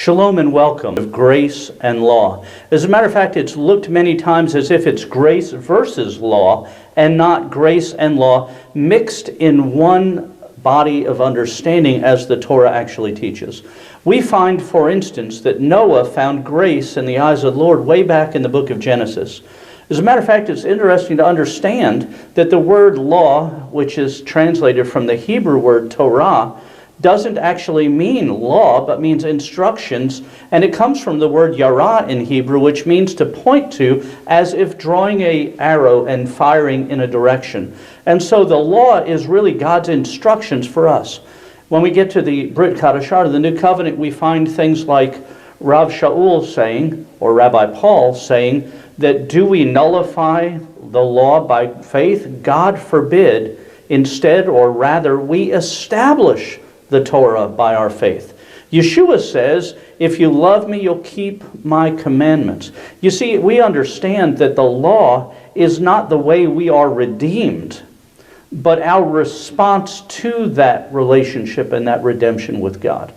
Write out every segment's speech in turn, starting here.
Shalom and welcome of grace and law. As a matter of fact, it's looked many times as if it's grace versus law and not grace and law mixed in one body of understanding as the Torah actually teaches. We find, for instance, that Noah found grace in the eyes of the Lord way back in the book of Genesis. As a matter of fact, it's interesting to understand that the word law, which is translated from the Hebrew word Torah, doesn't actually mean law, but means instructions, and it comes from the word yara in Hebrew, which means to point to, as if drawing an arrow and firing in a direction. And so the law is really God's instructions for us. When we get to the Brit Chadashah, the New Covenant, we find things like Rav Shaul saying, or Rabbi Paul saying, that do we nullify the law by faith? God forbid. Instead, or rather, we establish the Torah by our faith. Yeshua says, if you love me, you'll keep my commandments. You see, we understand that the law is not the way we are redeemed, but our response to that relationship and that redemption with God.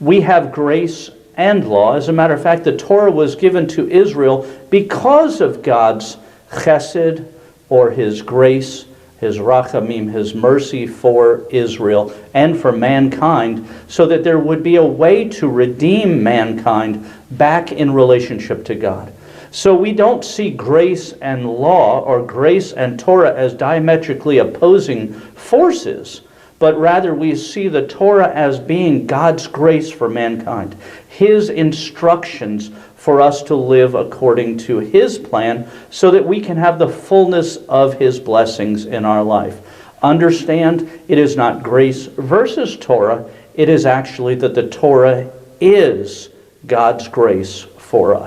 We have grace and law. As a matter of fact, the Torah was given to Israel because of God's chesed, or his grace, his rachamim, his mercy for Israel and for mankind, so that there would be a way to redeem mankind back in relationship to God. So we don't see grace and law or grace and Torah as diametrically opposing forces, but rather we see the Torah as being God's grace for mankind, his instructions for us to live according to his plan so that we can have the fullness of his blessings in our life. Understand, it is not grace versus Torah. It is actually that the Torah is God's grace for us.